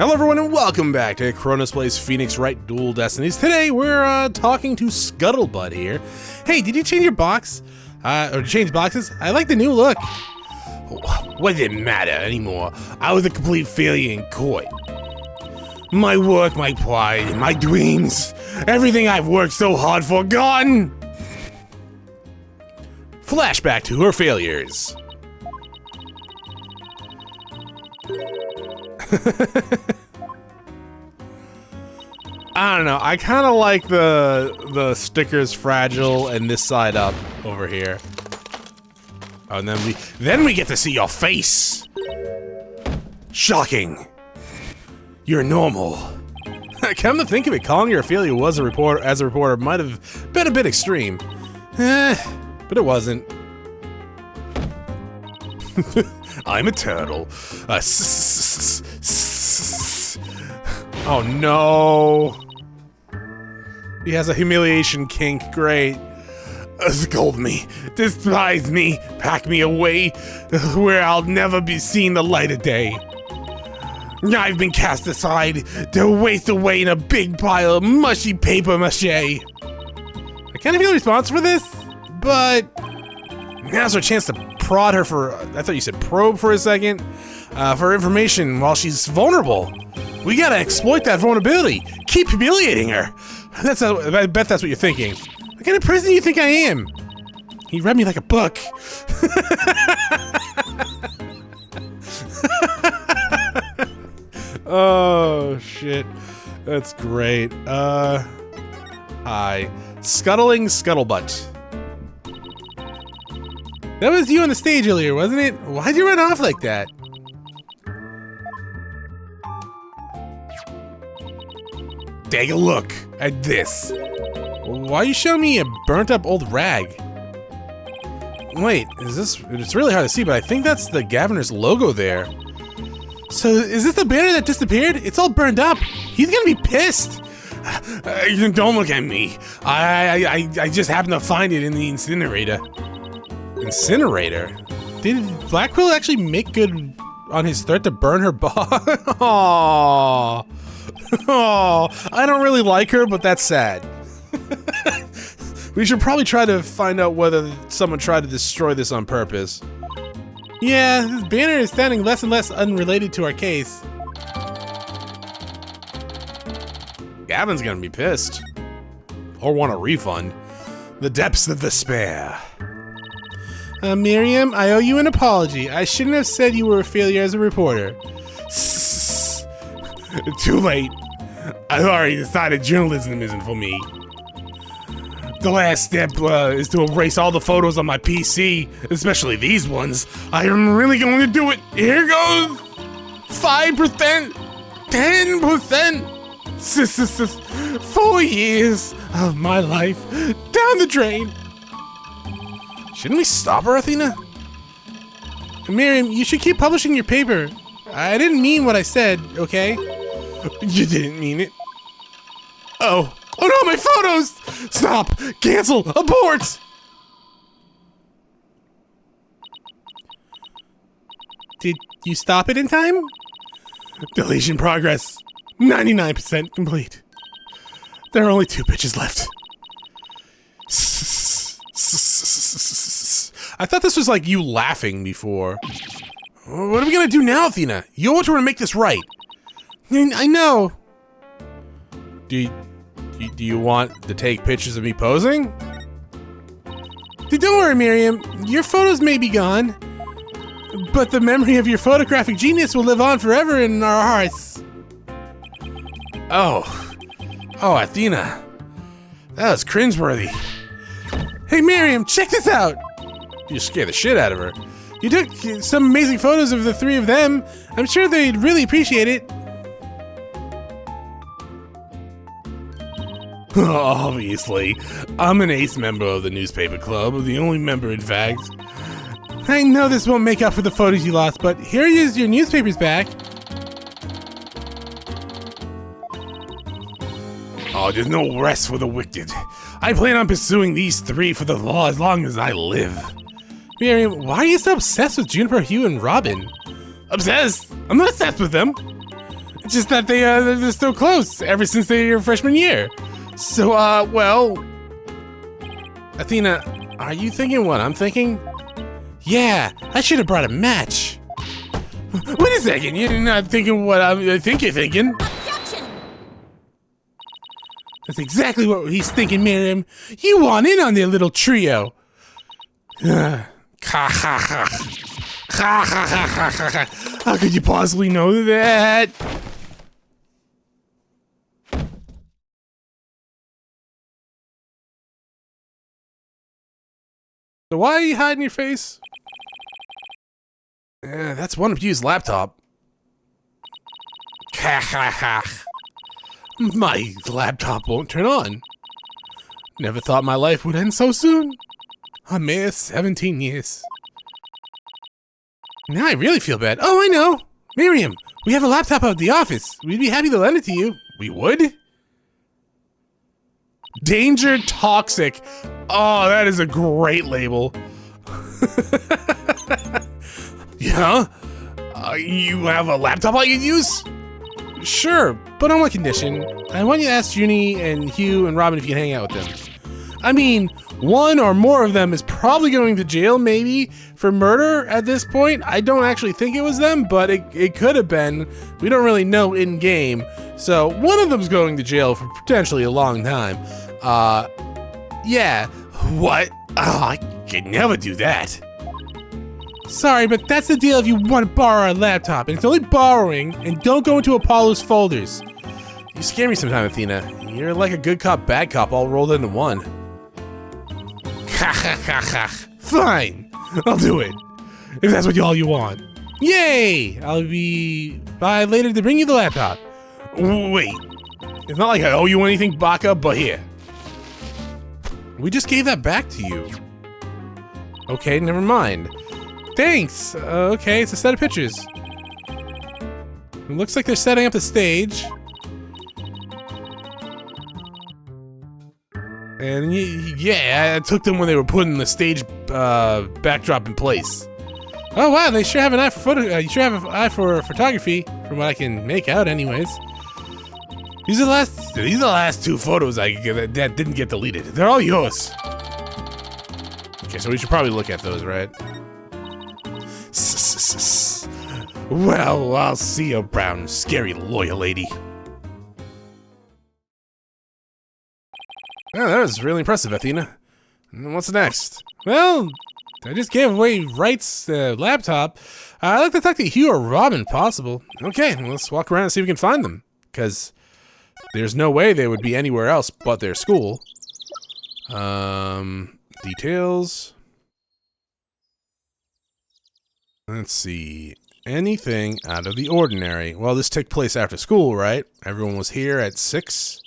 Hello everyone and welcome back to Chronos plays Phoenix Wright Dual Destinies. Today we're talking to Scuttlebutt here. Hey, did you change your box? Or change boxes? I like the new look. What did it matter anymore? I was a complete failure in court. My work, my pride, my dreams, everything I've worked so hard for, gone! Flashback to her failures. I don't know. I kind of like the stickers fragile and this side up over here. Oh, and then we get to see your face. Shocking. You're normal. Come to think of it, calling her a failure as a reporter might have been a bit extreme. But it wasn't. I'm a turtle. Oh no. He has a humiliation kink, great. Scold me, despise me, pack me away where I'll never be seen the light of day. I've been cast aside to waste away in a big pile of mushy paper mache. I kind of feel responsible for this, but now's our chance to prod her for, I thought you said probe for a second, for information while she's vulnerable. We gotta exploit that vulnerability. Keep humiliating her. I bet that's what you're thinking. What kind of person do you think I am? He read me like a book. Oh, shit. That's great. Hi. Scuttling Scuttlebutt. That was you on the stage earlier, wasn't it? Why'd you run off like that? Take a look at this. Why are you showing me a burnt up old rag? Wait, is this? It's really hard to see, but I think that's the Governor's logo there. So is this the banner that disappeared? It's all burned up. He's gonna be pissed. Don't look at me. I just happened to find it in the incinerator. Incinerator? Did Black Quill actually make good on his threat to burn her boss? Aww. Oh, I don't really like her, but that's sad. We should probably try to find out whether someone tried to destroy this on purpose. Yeah, this banner is sounding less and less unrelated to our case. Gavin's gonna be pissed. Or want a refund. The depths of despair. Miriam, I owe you an apology. I shouldn't have said you were a failure as a reporter. Too late. I've already decided journalism isn't for me. The last step is to erase all the photos on my PC, especially these ones. I am really going to do it. Here goes. 5%, 10%, 4 years of my life down the drain. Shouldn't we stop her, Athena? Miriam, you should keep publishing your paper. I didn't mean what I said, okay? You didn't mean it. Oh no, my photos! Stop! Cancel! Abort! Did you stop it in time? Deletion progress. 99% complete. There are only 2 pitches left. I thought this was like you laughing before. What are we gonna do now, Athena? You want her to make this right. I know. Do you want to take pictures of me posing? Don't worry, Miriam. Your photos may be gone, but the memory of your photographic genius will live on forever in our hearts. Oh, Athena. That was cringeworthy. Hey, Miriam, check this out. You scared the shit out of her. You took some amazing photos of the 3 of them. I'm sure they'd really appreciate it. Obviously, I'm an ace member of the newspaper club, the only member in fact. I know this won't make up for the photos you lost, but here is your newspapers back. Oh, there's no rest for the wicked. I plan on pursuing these 3 for the law as long as I live. Miriam, why are you so obsessed with Juniper, Hugh, and Robin? Obsessed? I'm not obsessed with them. Just that they're still close ever since their freshman year. So, well... Athena, are you thinking what I'm thinking? Yeah, I should have brought a match. Wait a second, you're not thinking what I think you're thinking. Objection! That's exactly what he's thinking, Miriam. You want in on their little trio. Ha ha ha. Ha ha ha ha ha. How could you possibly know that? So why are you hiding your face? That's one abused laptop. Ha ha ha. My laptop won't turn on. Never thought my life would end so soon. A mere 17 years. Now I really feel bad. Oh, I know. Miriam, we have a laptop out at the office. We'd be happy to lend it to you. We would? Danger Toxic. Oh, that is a great label. Yeah? You have a laptop I can use? Sure, but on one condition. I want you to ask Junie and Hugh and Robin if you can hang out with them. I mean, one or more of them is probably going to jail, maybe, for murder at this point. I don't actually think it was them, but it could have been. We don't really know in-game. So, one of them's going to jail for potentially a long time. Yeah. What? Oh, I could never do that. Sorry, but that's the deal if you want to borrow our laptop, and it's only borrowing, and don't go into Apollo's folders. You scare me sometimes, Athena. You're like a good cop, bad cop all rolled into one. Ha ha ha ha. Fine, I'll do it. If that's all you want. Yay! I'll be by later to bring you the laptop. Wait, it's not like I owe you anything, Baka, but here. We just gave that back to you. Okay, never mind. Thanks! Okay, it's a set of pictures. It looks like they're setting up the stage. And yeah, I took them when they were putting the stage backdrop in place. Oh wow, they sure have an eye for photo. You sure have an eye for photography, from what I can make out, anyways. These are the last two photos that didn't get deleted. They're all yours. Okay, so we should probably look at those, right? Well, I'll see you, brown, scary lawyer lady. Oh, that was really impressive, Athena. What's next? Well, I just gave away Wright's laptop. I'd like to talk to Hugh or Robin, if possible. Okay, let's walk around and see if we can find them. Because there's no way they would be anywhere else but their school. Details. Let's see. Anything out of the ordinary. Well, this took place after school, right? Everyone was here at 6.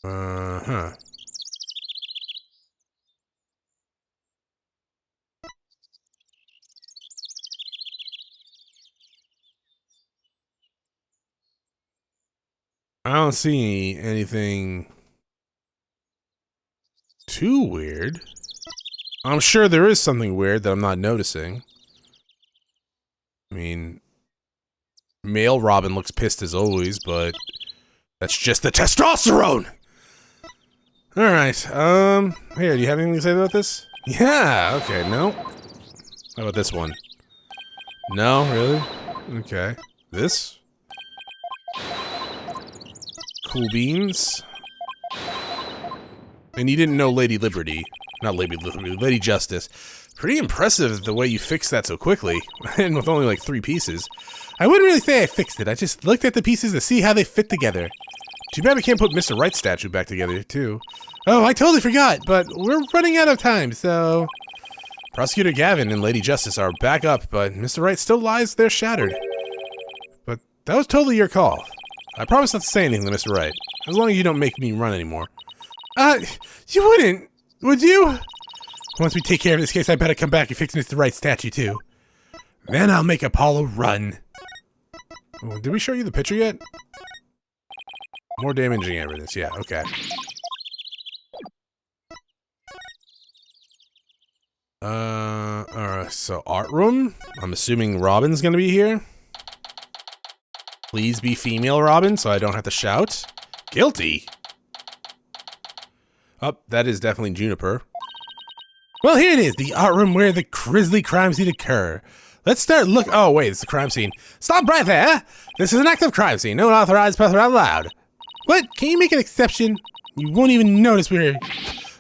Uh-huh. I don't see anything too weird. I'm sure there is something weird that I'm not noticing. I mean, male Robin looks pissed as always, but that's just the testosterone! Alright, here, do you have anything to say about this? Yeah, okay, no. How about this one? No, really? Okay. This? Cool beans. And you didn't know Lady Liberty. Not Lady Liberty, Lady Justice. Pretty impressive the way you fixed that so quickly. And with only like 3 pieces. I wouldn't really say I fixed it. I just looked at the pieces to see how they fit together. Too bad we can't put Mr. Wright's statue back together, too. Oh, I totally forgot, but we're running out of time, so... Prosecutor Gavin and Lady Justice are back up, but Mr. Wright still lies there shattered. But that was totally your call. I promise not to say anything to Mr. Wright, as long as you don't make me run anymore. You wouldn't, would you? Once we take care of this case, I better come back and fix Mr. Wright's statue, too. Then I'll make Apollo run. Oh, did we show you the picture yet? More damaging evidence, yeah, okay. So art room? I'm assuming Robin's gonna be here. Please be female Robin so I don't have to shout. Guilty. Oh, that is definitely Juniper. Well, here it is, the art room where the grisly crime scene occur. Let's start oh wait, it's the crime scene. Stop right there! This is an active crime scene, no unauthorized person allowed. What? Can you make an exception? You won't even notice we're...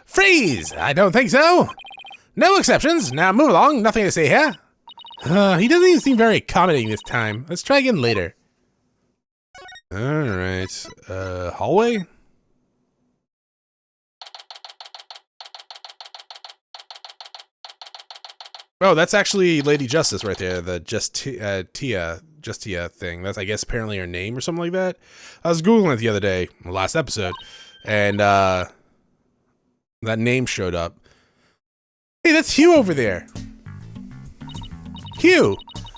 Freeze! I don't think so! No exceptions, now move along, nothing to say here. He doesn't even seem very accommodating this time. Let's try again later. Alright, hallway? Oh, that's actually Lady Justice right there, the Justia thing. That's, I guess, apparently her name or something like that. I was Googling it the other day, the last episode, and that name showed up. Hey, that's Hugh over there. Hugh,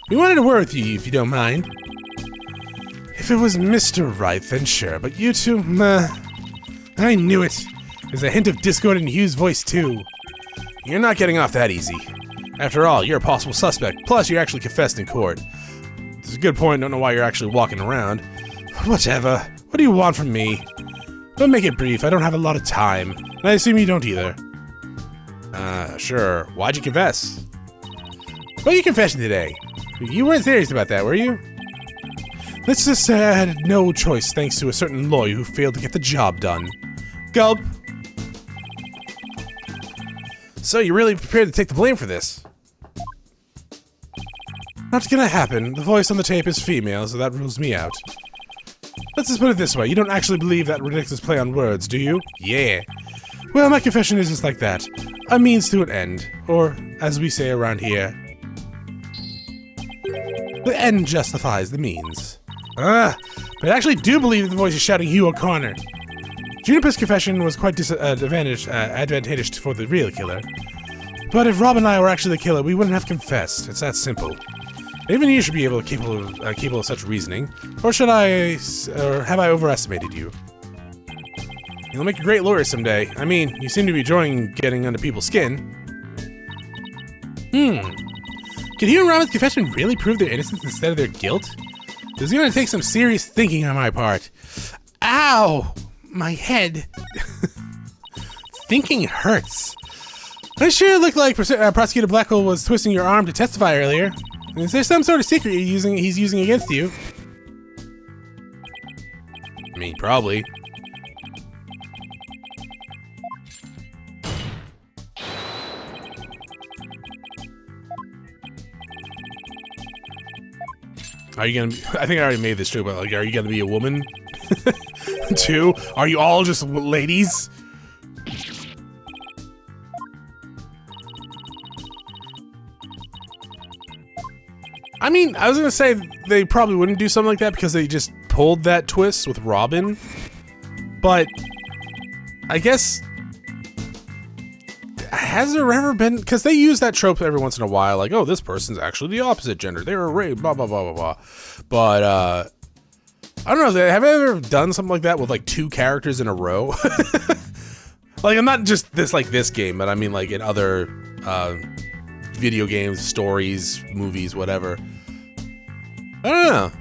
we wanted to word with you, if you don't mind. If it was Mr. Wright, then sure, but you two, I knew it. There's a hint of discord in Hugh's voice, too. You're not getting off that easy. After all, you're a possible suspect, plus you actually confessed in court. It's a good point, don't know why you're actually walking around. Whatever. What do you want from me? Don't make it brief, I don't have a lot of time. And I assume you don't either. Sure. Why'd you confess? What are you confessing today? You weren't serious about that, were you? Let's just say I had no choice thanks to a certain lawyer who failed to get the job done. Gulp. So you're really prepared to take the blame for this? Not gonna happen. The voice on the tape is female, so that rules me out. Let's just put it this way, you don't actually believe that ridiculous play on words, do you? Yeah. Well, my confession is just like that. A means to an end. Or, as we say around here, the end justifies the means. But I actually do believe that the voice is shouting Hugh O'Connor. Juniper's confession was quite advantageous for the real killer. But if Rob and I were actually the killer, we wouldn't have confessed. It's that simple. Even you should be capable of such reasoning. Or have I overestimated you? You'll make a great lawyer someday. I mean, you seem to be enjoying getting under people's skin. Can Hugh and Robin's confession really prove their innocence instead of their guilt? This is gonna take some serious thinking on my part. Ow! My head. Thinking hurts. I sure looked like Prosecutor Blackwell was twisting your arm to testify earlier. Is there some sort of secret he's using against you? I mean, probably. Are you gonna be, I think I already made this joke, but like, are you gonna be a woman? Too? Are you all just ladies? I mean, I was gonna say they probably wouldn't do something like that because they just pulled that twist with Robin. But I guess, has there ever been, because they use that trope every once in a while, like, oh, this person's actually the opposite gender, they were raped, blah, blah, blah, blah, blah. But, I don't know, have I ever done something like that with, like, 2 characters in a row? Like, I'm not just this game, but I mean, like, in other, video games, stories, movies, whatever. I don't know.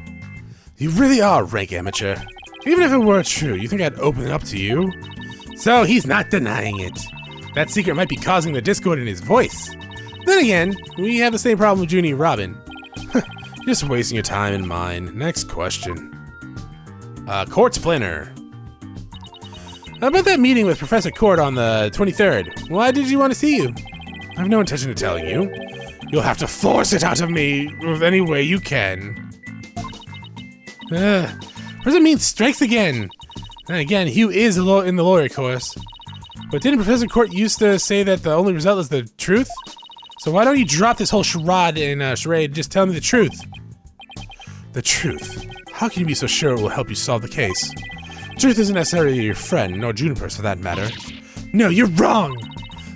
You really are rank amateur. Even if it were true, you think I'd open it up to you? So, he's not denying it. That secret might be causing the discord in his voice. Then again, we have the same problem with Junie and Robin. You're just wasting your time and mine. Next question. Court's planner. How about that meeting with Professor Court on the 23rd? Why did you want to see you? I have no intention of telling you. You'll have to force it out of me any way you can. Prison means strikes again. And again, Hugh is in the lawyer course. But didn't Professor Court used to say that the only result is the truth? So why don't you drop this whole charade and just tell me the truth? The truth? How can you be so sure it will help you solve the case? Truth isn't necessarily your friend, nor Juniper's for that matter. No, you're wrong!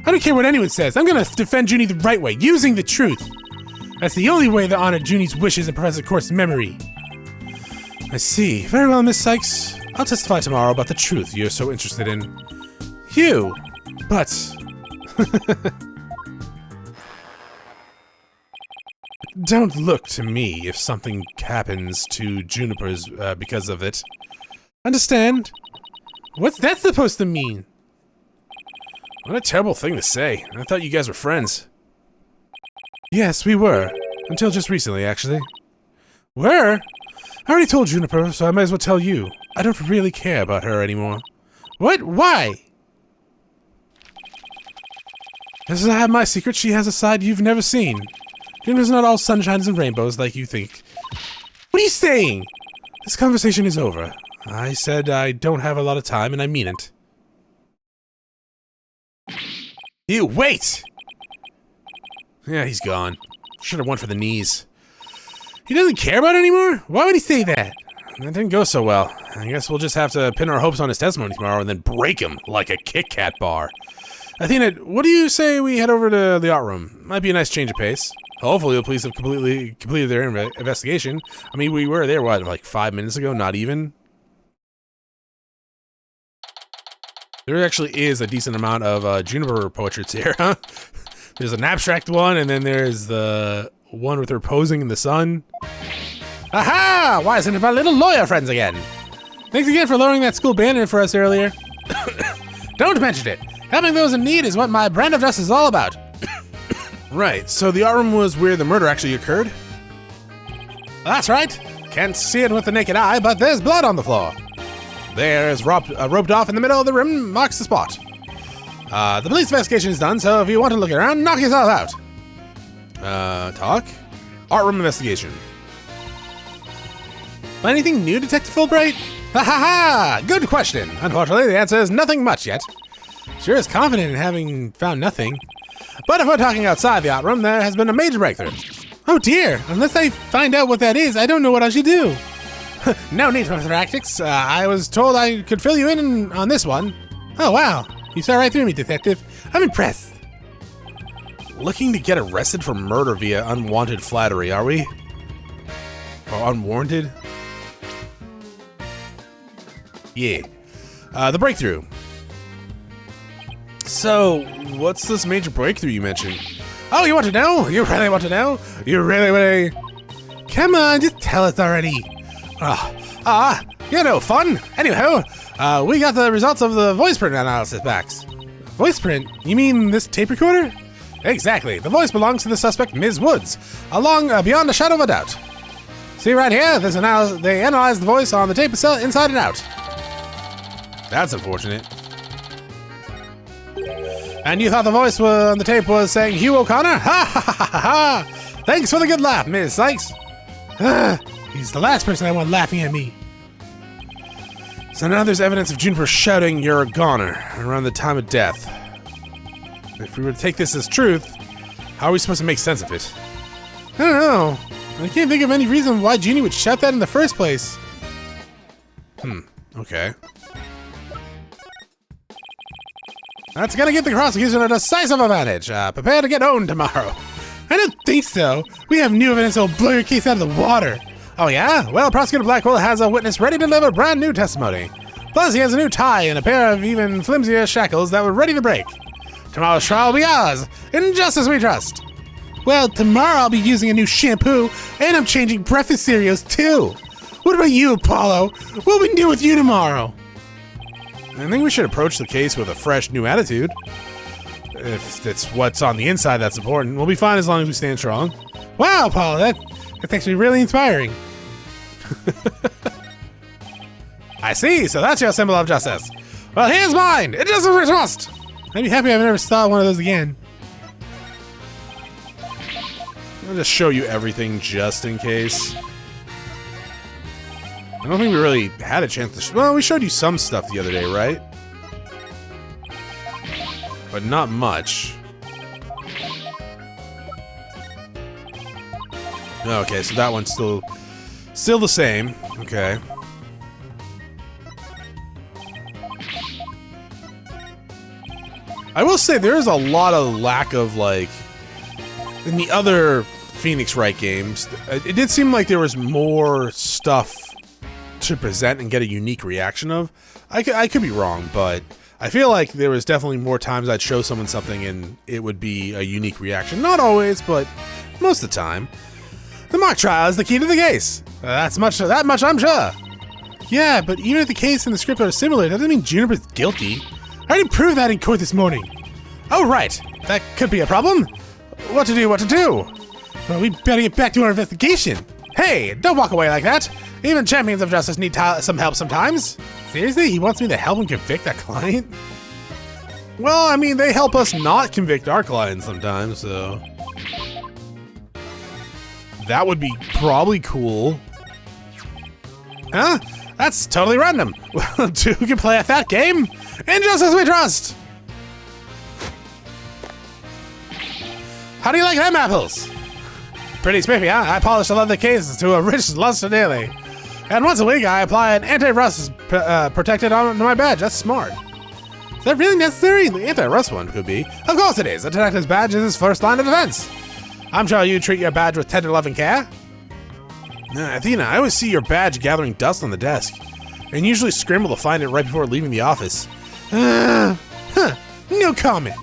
I don't care what anyone says, I'm gonna defend Junie the right way, using the truth! That's the only way to honor Junie's wishes and Professor Court's memory. I see. Very well, Miss Cykes. I'll testify tomorrow about the truth you're so interested in. Hugh! But... Don't look to me if something happens to Juniper's because of it. Understand? What's that supposed to mean? What a terrible thing to say. I thought you guys were friends. Yes, we were. Until just recently, actually. Were? I already told Juniper, so I might as well tell you. I don't really care about her anymore. What? Why? As I have my secret, she has a side you've never seen. Juniper's not all sunshines and rainbows like you think. What are you saying? This conversation is over. I said I don't have a lot of time, and I mean it. You wait! Yeah, he's gone. Should have went for the knees. He doesn't care about it anymore? Why would he say that? That didn't go so well. I guess we'll just have to pin our hopes on his testimony tomorrow and then break him like a Kit Kat bar. Athena, what do you say we head over to the art room? Might be a nice change of pace. Hopefully the police have completed their investigation. I mean, we were there, what, like 5 minutes ago? Not even? There actually is a decent amount of Juniper portraits here, huh? There's an abstract one, and then there's the one with her posing in the sun. Aha! Why isn't it my little lawyer friends again? Thanks again for lowering that school banner for us earlier. Don't mention it. Helping those in need is what my brand of justice is all about. Right, so the art room was where the murder actually occurred? That's right. Can't see it with the naked eye, but there's blood on the floor. There is roped off in the middle of the room, marks the spot. The police investigation is done, so if you want to look around, knock yourself out. Talk? Art room investigation. Anything new, Detective Fulbright? Ha ha ha! Good question. Unfortunately, the answer is nothing much yet. Sure is confident in having found nothing. But if we're talking outside the art room, there has been a major breakthrough. Oh dear, unless I find out what that is, I don't know what I should do. No need for tactics. I was told I could fill you in on this one. Oh wow, you saw right through me, Detective. I'm impressed. Looking to get arrested for murder via unwanted flattery, are we? Or unwarranted? Yeah. The breakthrough. So, what's this major breakthrough you mentioned? Oh, you want to know? You really want to know? You really... Come on, just tell us already. You know, fun. Anyhow, we got the results of the voice print analysis backs. Voice print? You mean this tape recorder? Exactly. The voice belongs to the suspect, Ms. Woods, beyond a shadow of a doubt. See right here, they analyzed the voice on the tape inside and out. That's unfortunate. And you thought the voice on the tape was saying Hugh O'Connor? Ha ha ha ha ha! Thanks for the good laugh, Ms. Cykes. He's the last person I want laughing at me. So now there's evidence of Juniper shouting, "You're a goner," around the time of death. If we were to take this as truth, how are we supposed to make sense of it? I don't know. I can't think of any reason why Jeannie would shout that in the first place. Okay. That's gonna give the prosecution a decisive advantage. Prepare to get owned tomorrow. I don't think so. We have new evidence that will blow your case out of the water. Oh yeah? Well, Prosecutor Blackwell has a witness ready to deliver brand new testimony. Plus, he has a new tie and a pair of even flimsier shackles that were ready to break. Tomorrow's trial will be ours. In justice we trust. Well, tomorrow I'll be using a new shampoo, and I'm changing breakfast cereals too. What about you, Apollo? What will we do with you tomorrow? I think we should approach the case with a fresh new attitude. If it's what's on the inside that's important, we'll be fine as long as we stand strong. Wow, Apollo, that's actually really inspiring. I see, so that's your symbol of justice. Well, here's mine. It doesn't we trust. I'd be happy I've never saw one of those again. I'll just show you everything just in case. I don't think we really had a chance to... Well, we showed you some stuff the other day, right? But not much. Okay, so that one's still the same. Okay. I will say there is a lot of lack of, like... In the other Phoenix Wright games, it did seem like there was more stuff to present and get a unique reaction of. I could be wrong, but I feel like there was definitely more times I'd show someone something and it would be a unique reaction. Not always, but most of the time. The mock trial is the key to the case. That much I'm sure. Yeah, but even if the case and the script are similar, that doesn't mean Juniper's guilty. I already proved that in court this morning. Oh, right. That could be a problem. What to do? Well, we better get back to our investigation. Hey, don't walk away like that. Even champions of justice need some help sometimes. Seriously? He wants me to help him convict that client? Well, I mean, they help us not convict our clients sometimes, so... That would be probably cool. Huh? That's totally random. Well, two can play a fat game. In justice we trust. How do you like them apples? Pretty spiffy, huh? I polish the leather cases to a rich luster daily. And once a week, I apply an anti-rust protected on my badge. That's smart. Is that really necessary? The anti-rust one could be. Of course it is. A detective's badge is his first line of defense. I'm sure you treat your badge with tender loving care. Athena, I always see your badge gathering dust on the desk, and usually scramble to find it right before leaving the office. No comment.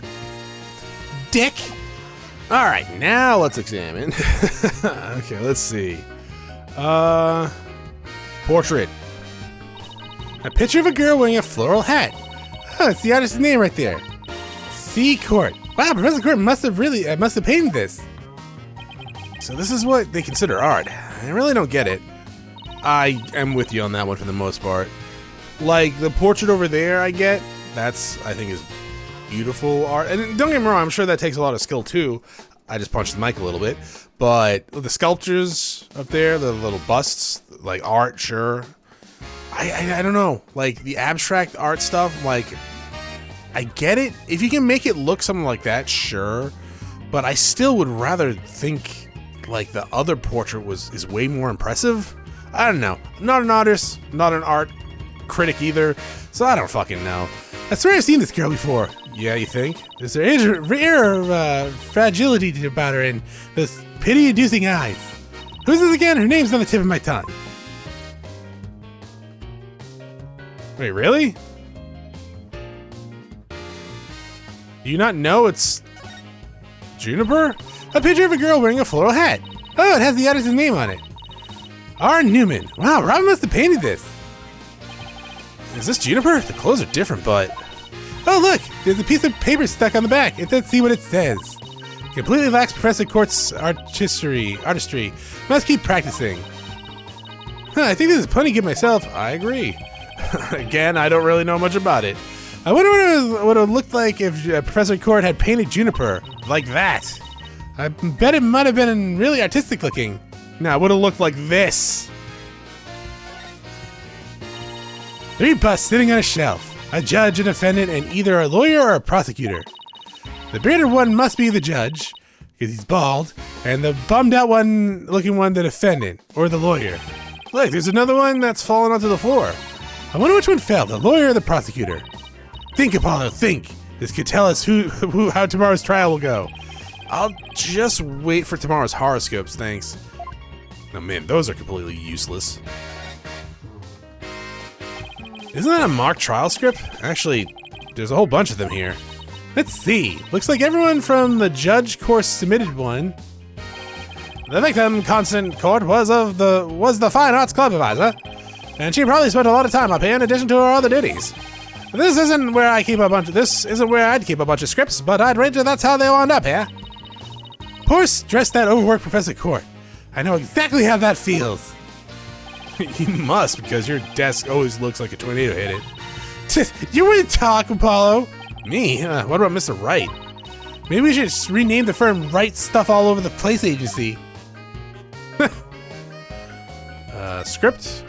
Dick. All right, now let's examine. Okay, let's see. Portrait. A picture of a girl wearing a floral hat. Oh, it's the artist's name right there. C. Court. Wow, Professor Court must have painted this. So this is what they consider art. I really don't get it. I am with you on that one for the most part. Like, the portrait over there I get, that's, I think, is beautiful art. And don't get me wrong, I'm sure that takes a lot of skill too. I just punched the mic a little bit. But the sculptures up there, the little busts, like art, sure. I don't know. Like, the abstract art stuff, like, I get it. If you can make it look something like that, sure. But I still would rather think like the other portrait is way more impressive. I don't know. I'm not an artist, not an art critic either, so I don't fucking know. I swear I've seen this girl before. Yeah, you think? There's an air of fragility about her and those pity-inducing eyes. Who's this again? Her name's on the tip of my tongue. Wait, really? Do you not know it's Juniper? A picture of a girl wearing a floral hat. Oh, it has the artist's name on it. R. Newman. Wow, Robin must have painted this. Is this Juniper? The clothes are different, but... Oh, look! There's a piece of paper stuck on the back. Let's see what it says. Completely lacks Professor Court's artistry. Must keep practicing. Huh, I think this is plenty good myself. I agree. Again, I don't really know much about it. I wonder what it would look like if Professor Court had painted Juniper like that. I bet it might have been really artistic looking. No, it would have looked like this. 3 busts sitting on a shelf. A judge, a defendant, and either a lawyer or a prosecutor. The bearded one must be the judge, because he's bald, and the bummed out looking one the defendant, or the lawyer. Look, there's another one that's fallen onto the floor. I wonder which one fell, the lawyer or the prosecutor. Think, Apollo, think. This could tell us how tomorrow's trial will go. I'll just wait for tomorrow's horoscopes, thanks. Oh man, those are completely useless. Isn't that a mock trial script? Actually, there's a whole bunch of them here. Let's see. Looks like everyone from the judge course submitted one. The victim, Constant Court, was the Fine Arts Club advisor, and she probably spent a lot of time up here in addition to her other duties. This isn't where I'd keep a bunch of scripts, but I'd wager that's how they wound up here. Poor stressed that overworked Professor Court. I know exactly how that feels. You must, because your desk always looks like a tornado hit it. You wouldn't talk, Apollo. Me? What about Mr. Wright? Maybe we should just rename the firm Wright Stuff All Over the Place Agency. Script?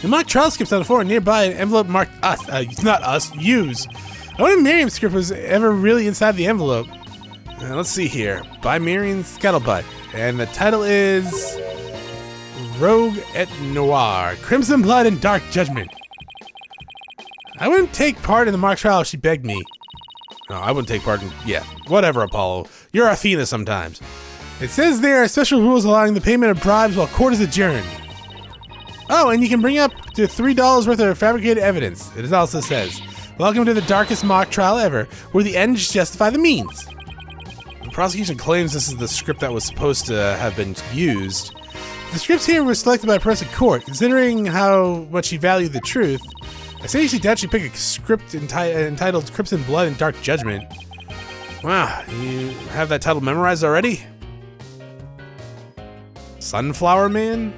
The mock trial script's on the floor nearby, an envelope marked us. Not us, use. I wonder if Miriam's script was ever really inside the envelope. Let's see here. By Miriam Scuttlebutt. And the title is Rogue et Noir, Crimson Blood and Dark Judgment. I wouldn't take part in the mock trial if she begged me. No, I wouldn't take part in... Yeah, whatever, Apollo. You're Athena sometimes. It says there are special rules allowing the payment of bribes while court is adjourned. Oh, and you can bring up to $3 worth of fabricated evidence. It also says, welcome to the darkest mock trial ever, where the ends justify the means. prosecution claims this is the script that was supposed to have been used. The scripts here were selected by a press in court. Considering how much he valued the truth, I say you should actually pick a script entitled Crimson Blood and Dark Judgment. Wow, you have that title memorized already? Sunflower Man?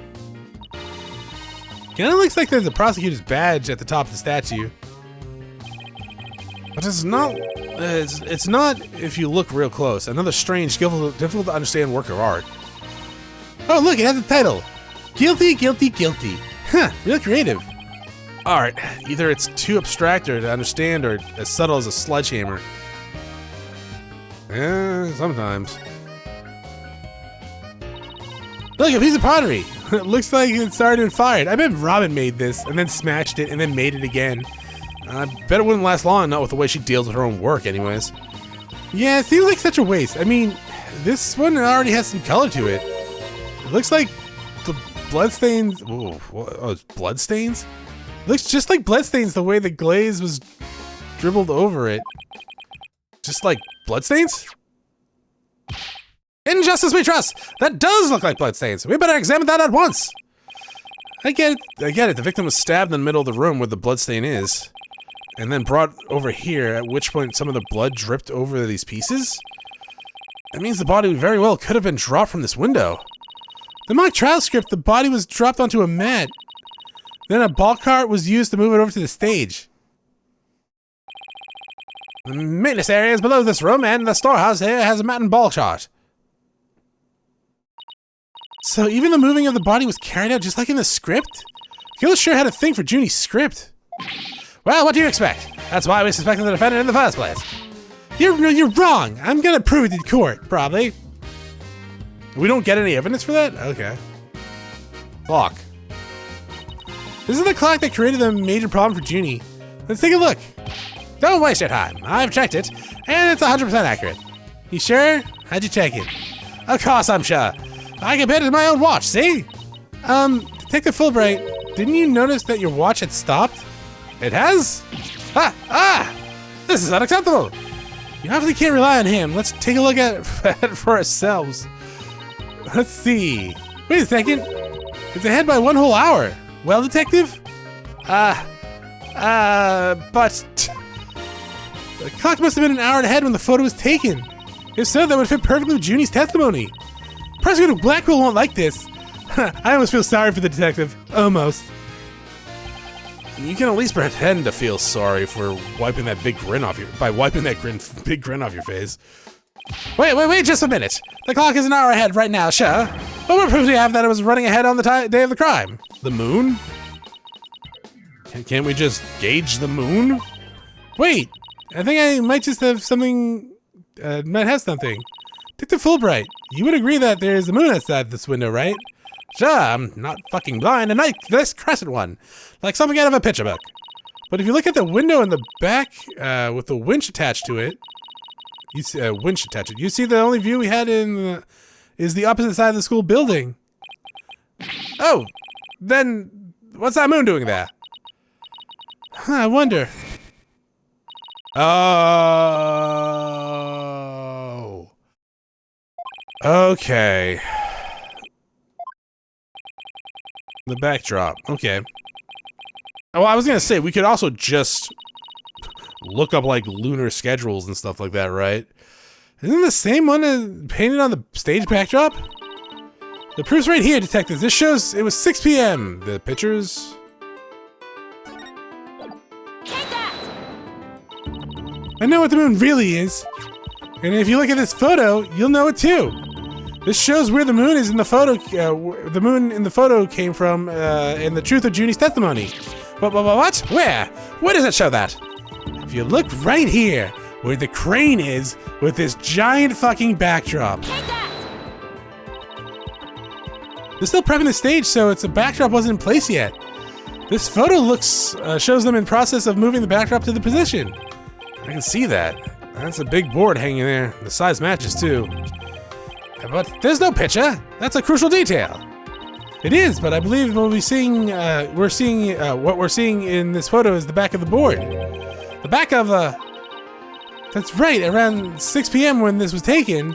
Kinda looks like there's a prosecutor's badge at the top of the statue. But it's not if you look real close. Another strange, difficult to understand work of art. Oh look, it has a title. Guilty, Guilty, Guilty. Huh, real creative. Alright, either it's too abstract or to understand or as subtle as a sledgehammer. Sometimes. Look, a piece of pottery. It looks like it's already been fired. I bet Robin made this and then smashed it and then made it again. I bet it wouldn't last long, not with the way she deals with her own work anyways. Yeah, it seems like such a waste. I mean, this one already has some color to it. It looks like the bloodstains. Oh, it's bloodstains? It looks just like bloodstains the way the glaze was dribbled over it. Just like bloodstains? Injustice we trust! That does look like bloodstains. We better examine that at once. I get it. The victim was stabbed in the middle of the room where the bloodstain is. And then brought over here, at which point some of the blood dripped over these pieces? That means the body very well could have been dropped from this window. The mock trial script, the body was dropped onto a mat. Then a ball cart was used to move it over to the stage. The maintenance area is below this room, and the storehouse here has a mat and ball cart. So even the moving of the body was carried out just like in the script? Killer sure had a thing for Junie's script. Well, what do you expect? That's why we suspected the defendant in the first place. You're wrong. I'm gonna prove it in court, probably. We don't get any evidence for that? Okay. Clock. This is the clock that created the major problem for Junie. Let's take a look. Don't waste your time. I've checked it, and it's 100% accurate. You sure? How'd you check it? Of course I'm sure. I compared it to my own watch, see? Detective Fulbright, didn't you notice that your watch had stopped? It has? This is unacceptable. You obviously can't rely on him. Let's take a look at it for ourselves. Let's see. Wait a second. It's ahead by 1 whole hour. Well, detective? But the clock must have been an hour ahead when the photo was taken. If so, that would fit perfectly with Junie's testimony. Prosecutor Blackwell won't like this. I almost feel sorry for the detective. Almost. You can at least pretend to feel sorry for wiping that big grin off your big grin off your face. Wait just a minute. The clock is an hour ahead right now, sure. But what proof do you have that it was running ahead on the day of the crime? The moon? Can't we just gauge the moon? Wait, I think I might just have something. Might have something. Detective Fulbright, you would agree that there's a moon outside this window, right? Sure, I'm not fucking blind, and this crescent one, like something out of a picture book. But if you look at the window in the back, with the winch attached to it, you see You see the only view we had is the opposite side of the school building. Oh, then what's that moon doing there? Huh, I wonder. Oh. Okay. The backdrop. Okay. Well, I was gonna say, we could also just look up, like, lunar schedules and stuff like that, right? Isn't the same one painted on the stage backdrop? The proof's right here, detectives. This shows it was 6 p.m. The pictures... Take that! I know what the moon really is. And if you look at this photo, you'll know it too. This shows where the moon is in the photo. The moon in the photo came from, and the truth of Junie's testimony. What? Where? Where does it show that? If you look right here, where the crane is, with this giant fucking backdrop. Take that! They're still prepping the stage, so the backdrop wasn't in place yet. This photo shows them in process of moving the backdrop to the position. I can see that. That's a big board hanging there. The size matches too. But there's no picture. That's a crucial detail. It is, but I believe what we're seeing in this photo is the back of the board. The back of that's right, around 6 p.m. when this was taken,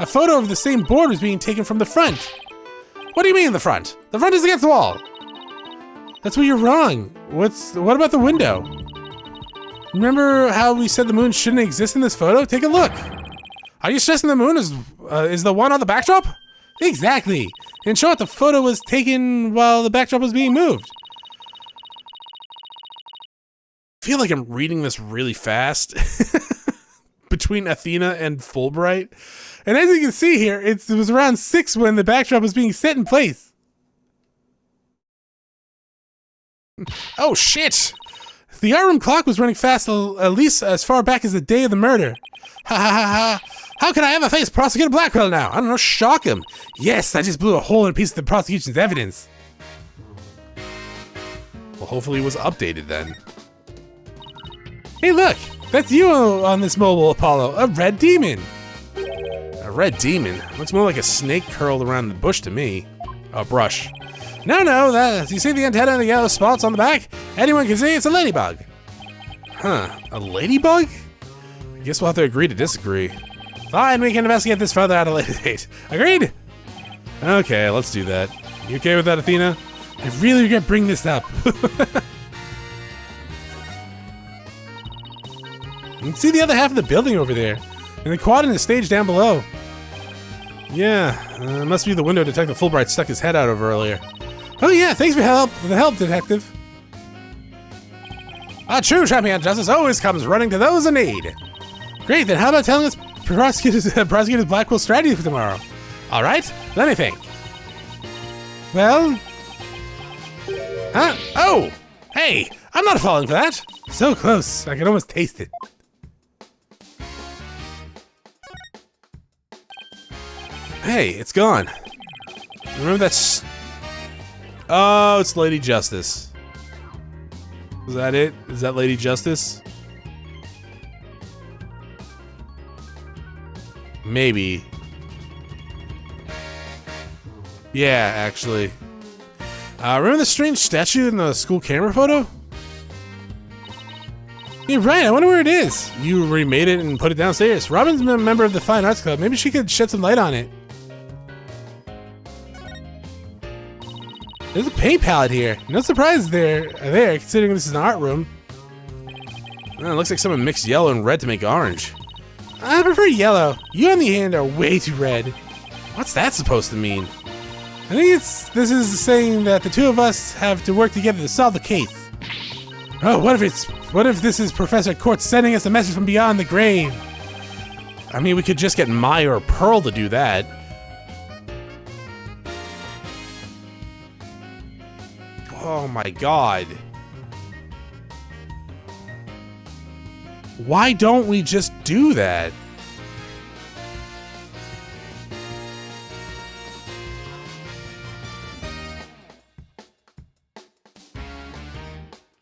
A photo of the same board was being taken from the front. What do you mean the front? The front is against the wall. That's where you're wrong. What about the window? Remember how we said the moon shouldn't exist in this photo? Take a look. Are you stressing the moon is the one on the backdrop? Exactly. In short, the photo was taken while the backdrop was being moved. I feel like I'm reading this really fast between Athena and Fulbright. And as you can see here, it was around 6 when the backdrop was being set in place. Oh shit! The art room clock was running fast at least as far back as the day of the murder. Ha ha ha ha! How can I ever face Prosecutor Blackwell now? I don't know, shock him. Yes, I just blew a hole in a piece of the prosecution's evidence. Well, hopefully it was updated then. Hey look! That's you on this mobile, Apollo. A red demon. A red demon? Looks more like a snake curled around the bush to me. A brush. No, you see the antenna and the yellow spots on the back? Anyone can see it's a ladybug. Huh, a ladybug? I guess we'll have to agree to disagree. Fine, we can investigate this further at a later date. Agreed? Okay, let's do that. You okay with that, Athena? I really regret bringing this up. You can see the other half of the building over there. And the quad in the stage down below. Yeah, must be the window Detective Fulbright stuck his head out of earlier. Oh yeah, thanks for the help, Detective. A true champion of justice always comes running to those in need. Great, then how about telling us Prosecutor Blackwell's strategy for tomorrow? Alright, let me think. Well... Huh? Oh! Hey, I'm not falling for that. So close, I can almost taste it. Hey, it's gone. Remember that oh, it's Lady Justice. Is that it? Is that Lady Justice? Maybe. Yeah, actually. Remember the strange statue in the school camera photo? You're right, I wonder where it is. You remade it and put it downstairs. Robin's a member of the Fine Arts Club. Maybe she could shed some light on it. There's a paint palette here. No surprise they're there, considering this is an art room. It looks like someone mixed yellow and red to make orange. I prefer yellow. You on the hand are way too red. What's that supposed to mean? I think this is saying that the two of us have to work together to solve the case. Oh, what if this is Professor Court sending us a message from beyond the grave? I mean, we could just get Maya or Pearl to do that. Oh my god. Why don't we just do that?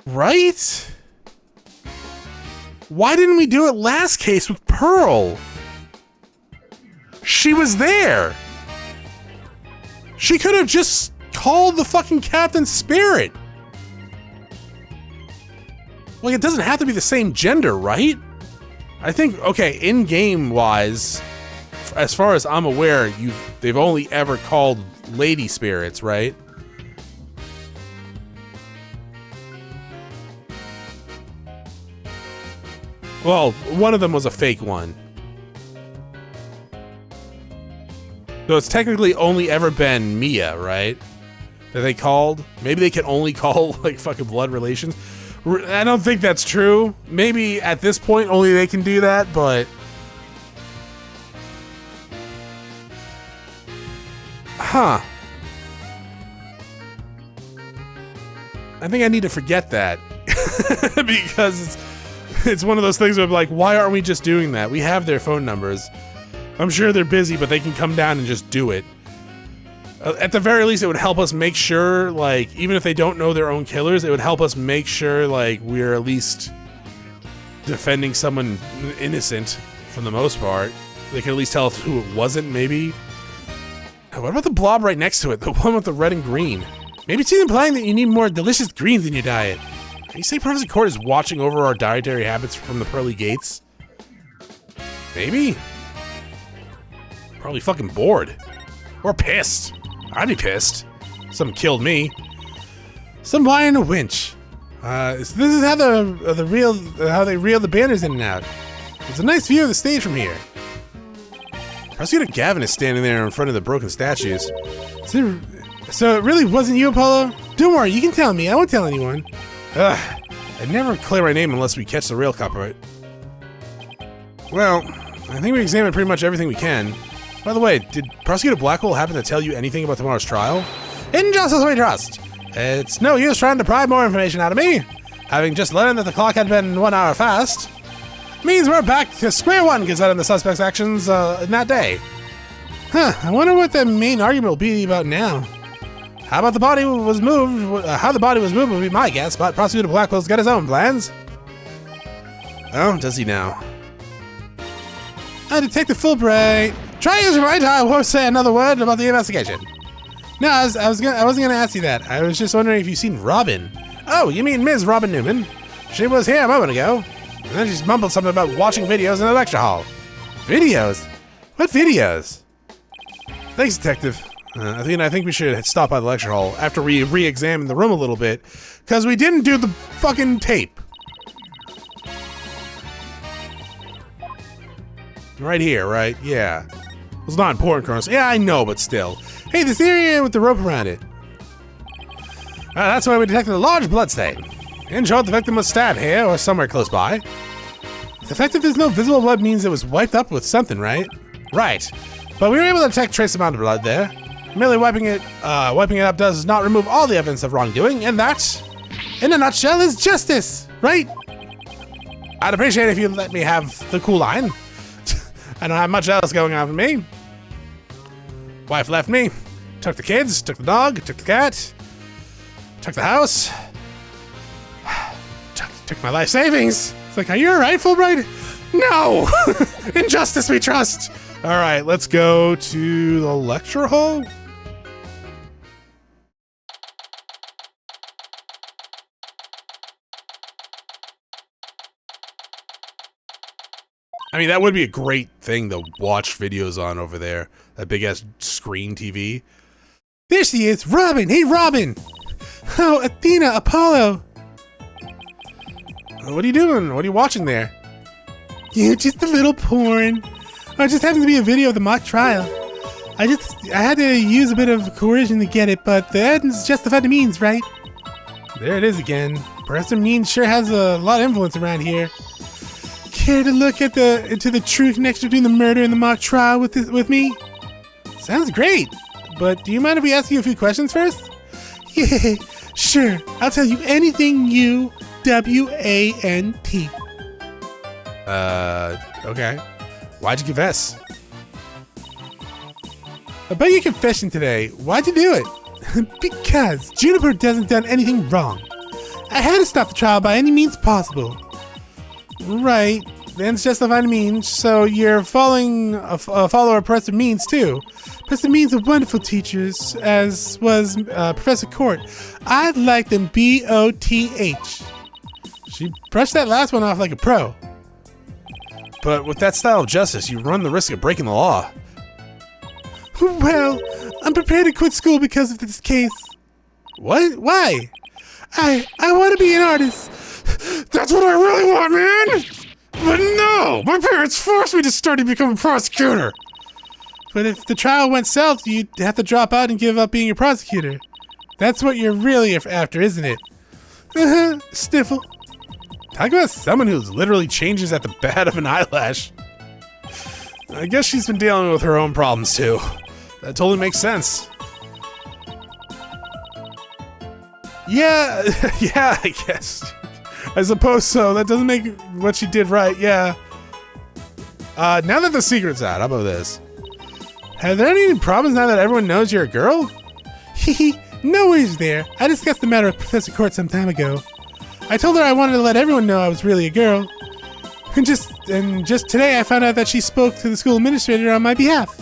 Right? Why didn't we do it last case with Pearl? She was there. She could have just called the fucking Captain Spirit. Like, it doesn't have to be the same gender, right? I think, okay, in-game wise, as far as I'm aware, they've only ever called lady spirits, right? Well, one of them was a fake one. So it's technically only ever been Mia, right? That they called? Maybe they can only call, like, fucking blood relations. I don't think that's true. Maybe at this point only they can do that, but... Huh. I think I need to forget that. Because it's one of those things where I'm like, why aren't we just doing that? We have their phone numbers. I'm sure they're busy, but they can come down and just do it. At the very least, it would help us make sure, like, even if they don't know their own killers, it would help us make sure, like, we're at least defending someone innocent for the most part. They can at least tell us who it wasn't, maybe. What about the blob right next to it? The one with the red and green? Maybe it's implying that you need more delicious greens in your diet. Can you say Professor Court is watching over our dietary habits from the pearly gates? Maybe? Probably fucking bored. Or pissed. I'd be pissed. Something killed me. Some wire and a winch. This is how how they reel the banners in and out. It's a nice view of the stage from here. Prosecutor Gavin is standing there in front of the broken statues. So it really wasn't you, Apollo? Don't worry, you can tell me. I won't tell anyone. Ugh. I'd never clear my name unless we catch the real culprit. Well, I think we examined pretty much everything we can. By the way, did Prosecutor Blackwell happen to tell you anything about tomorrow's trial? In justice we trust. It's no use trying to pry more information out of me. Having just learned that the clock had been 1 hour fast, means we're back to square one considering the suspect's actions in that day. Huh, I wonder what the main argument will be about now. How about the body was moved? How the body was moved would be my guess, but Prosecutor Blackwell's got his own plans. Oh, does he now? Detective Fulbright. Try using right. I won't say another word about the investigation. No, I wasn't gonna ask you that. I was just wondering if you've seen Robin. Oh, you mean Ms. Robin Newman? She was here a moment ago, and then she mumbled something about watching videos in the lecture hall. Videos? What videos? Thanks, Detective. Athena, I think we should stop by the lecture hall after we re-examine the room a little bit, because we didn't do the fucking tape. Right here, right? Yeah. It's not important, Chronos. Yeah, I know, but still. Hey, this area with the rope around it. That's where we detected a large bloodstain. In short, the victim was stabbed here or somewhere close by. The fact that there's no visible blood means it was wiped up with something, right? Right. But we were able to detect trace amount of blood there. Merely wiping it up does not remove all the evidence of wrongdoing, and that, in a nutshell, is justice, right? I'd appreciate it if you let me have the cool line. I don't have much else going on for me. Wife left me, took the kids, took the dog, took the cat, took the house, took my life savings. It's like, are you alright, Fulbright? No! In justice we trust! Alright, let's go to the lecture hall. I mean, that would be a great thing to watch videos on over there. That big-ass screen TV. There she is! Robin! Hey, Robin! Oh, Athena, Apollo! What are you doing? What are you watching there? Yeah, just a little porn. Oh, it just happens to be a video of the mock trial. I had to use a bit of coercion to get it, but the ends justify the means, right? There it is again. Professor Means sure has a lot of influence around here. Care to look at into the true connection between the murder and the mock trial with me? Sounds great, but do you mind if we ask you a few questions first? Yeah, sure. I'll tell you anything you WANT. Okay. Why'd you confess? About your confession today, why'd you do it? Because Juniper doesn't done anything wrong. I had to stop the trial by any means possible. Right, ends justify the means, so you're following a follower of Professor Means too. Professor Means are wonderful teachers, as was Professor Court. I like them BOTH. She brushed that last one off like a pro. But with that style of justice, you run the risk of breaking the law. Well, I'm prepared to quit school because of this case. What? Why? I want to be an artist. That's what I really want, man! But no! My parents forced me to study to become a prosecutor! But if the trial went south, you'd have to drop out and give up being a prosecutor. That's what you're really after, isn't it? Sniffle. Talk about someone who literally changes at the bat of an eyelash. I guess she's been dealing with her own problems too. That totally makes sense. Yeah, yeah, I guess. I suppose so. That doesn't make what she did right, yeah. Now that the secret's out, how about this? Have there any problems now that everyone knows you're a girl? Hehe, no worries there. I discussed the matter with Professor Court some time ago. I told her I wanted to let everyone know I was really a girl. And just today I found out that she spoke to the school administrator on my behalf.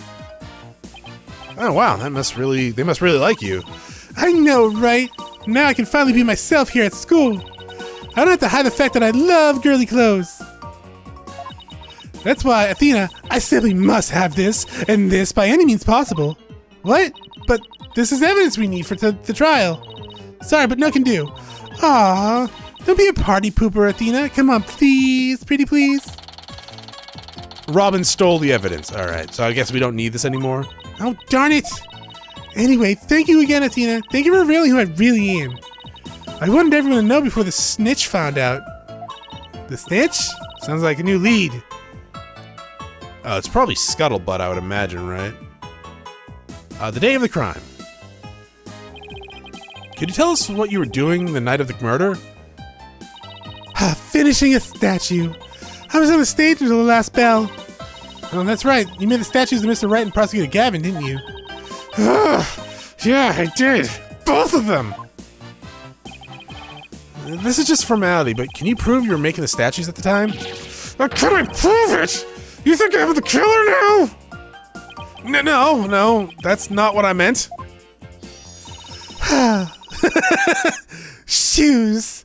Oh wow, they must really like you. I know, right? Now I can finally be myself here at school. I don't have to hide the fact that I love girly clothes. That's why, Athena, I simply must have this, and this by any means possible. What? But this is evidence we need for the trial. Sorry, but no can do. Aww, don't be a party pooper, Athena. Come on, please, pretty please. Robin stole the evidence. All right, so I guess we don't need this anymore. Oh, darn it. Anyway, thank you again, Athena. Thank you for revealing who I really am. I wanted everyone to know before the snitch found out. The snitch? Sounds like a new lead. It's probably Scuttlebutt, I would imagine, right? The day of the crime. Could you tell us what you were doing the night of the murder? Finishing a statue. I was on the stage until the last bell. Oh, that's right. You made the statues of Mr. Wright and Prosecutor Gavin, didn't you? Yeah, I did. Both of them. This is just formality, but can you prove you were making the statues at the time? Can I prove it? You think I'm the killer now? No, that's not what I meant. Shoes.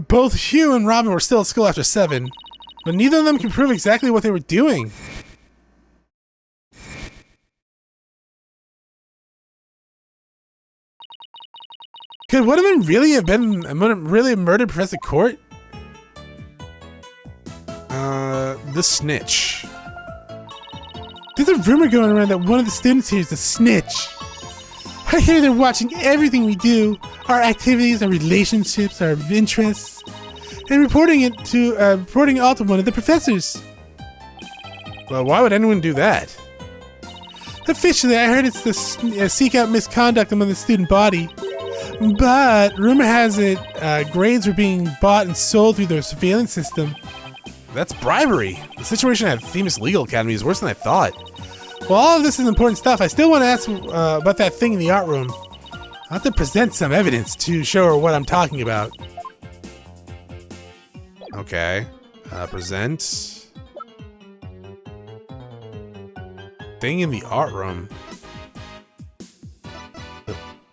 Both Hugh and Robin were still at school after 7, but neither of them can prove exactly what they were doing. Could one of them really have murdered Professor Court? The snitch. There's a rumor going around that one of the students here is a snitch. I hear they're watching everything we do, our activities, our relationships, our interests, and reporting it all to one of the professors. Well, why would anyone do that? Officially, I heard it's to seek out misconduct among the student body. But rumor has it grades were being bought and sold through their surveillance system. That's bribery. The situation at Phoenix Legal Academy is worse than I thought. Well, all of this is important stuff. I still want to ask about that thing in the art room. I'll have to present some evidence to show her what I'm talking about. Okay. Present. Thing in the art room.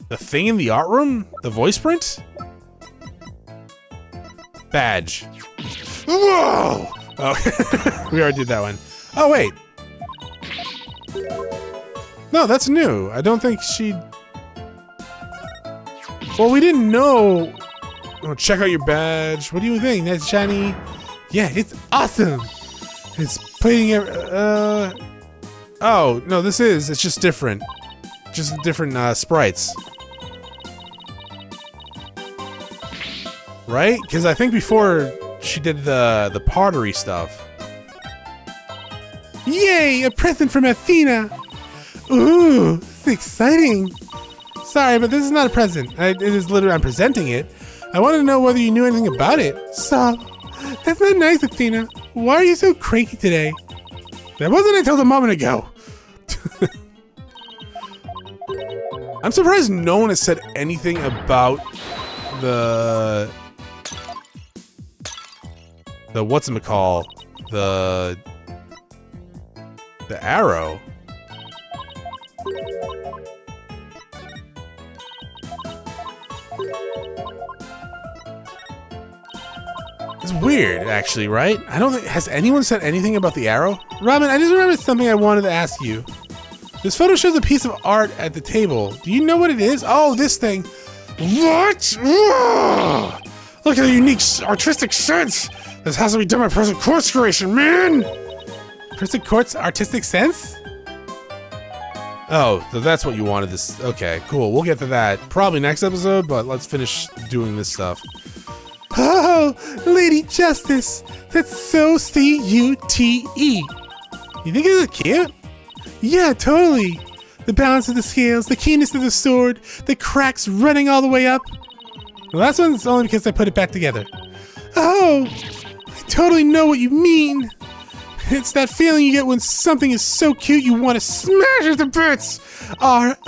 The thing in the art room? The voice print? Badge. Whoa! Oh, we already did that one. Oh, wait. No, that's new. I don't think she... Well, we didn't know... Oh, check out your badge. What do you think? That's shiny. Yeah, it's awesome. It's playing... Oh, no, this is. It's just different. Just different sprites. Right? Because I think before she did the pottery stuff. Yay! A present from Athena! Ooh, it's exciting. Sorry, but this is not a present. It is literally, I'm presenting it. I wanted to know whether you knew anything about it. So, that's not nice, Athena. Why are you so cranky today? That wasn't until a moment ago. I'm surprised no one has said anything about the whatchamacall, the arrow. It's weird, actually, right? I don't think, has anyone said anything about the arrow? Robin, I just remembered something I wanted to ask you. This photo shows a piece of art at the table. Do you know what it is? Oh, this thing. What? Whoa! Look at the unique artistic sense. This has to be done by Present Court's creation, man! Present Court's artistic sense? Oh, so that's what you wanted this. Okay, cool. We'll get to that probably next episode, but let's finish doing this stuff. Oh, Lady Justice. That's so C-U-T-E. You think it's cute? Yeah, totally. The balance of the scales, the keenness of the sword, the cracks running all the way up. The last one's only because I put it back together. Oh, I totally know what you mean. It's that feeling you get when something is so cute you want to smash it to bits. R-I-G-H-T.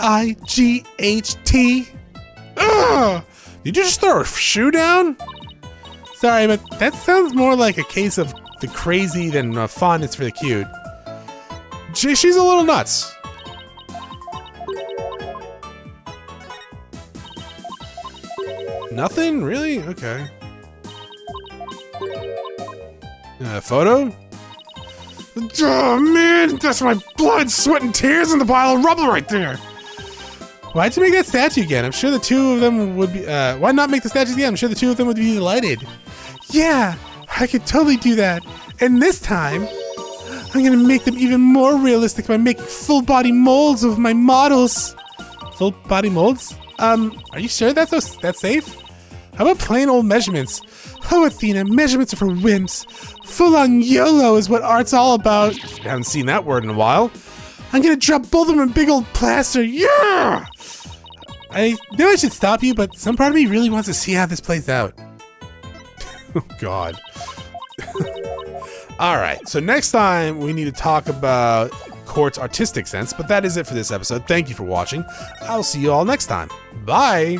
Ugh! Did you just throw a shoe down? Sorry, but that sounds more like a case of the crazy than fondness for the cute. She's a little nuts. Nothing? Really? Okay. Photo? Oh man, that's my blood, sweat, and tears in the pile of rubble right there. Why'd you make that statue again? I'm sure the two of them would be, why not make the statues again? I'm sure the two of them would be delighted. Yeah, I could totally do that. And this time, I'm gonna make them even more realistic by making full body molds of my models. Full body molds? Are you sure that's safe? How about plain old measurements? Oh, Athena, measurements are for wimps. Full-on YOLO is what art's all about. I haven't seen that word in a while. I'm gonna drop both of them in big old plaster. Yeah! I know I should stop you, but some part of me really wants to see how this plays out. Oh, God. All right, so next time we need to talk about Court's artistic sense, but that is it for this episode. Thank you for watching. I'll see you all next time. Bye!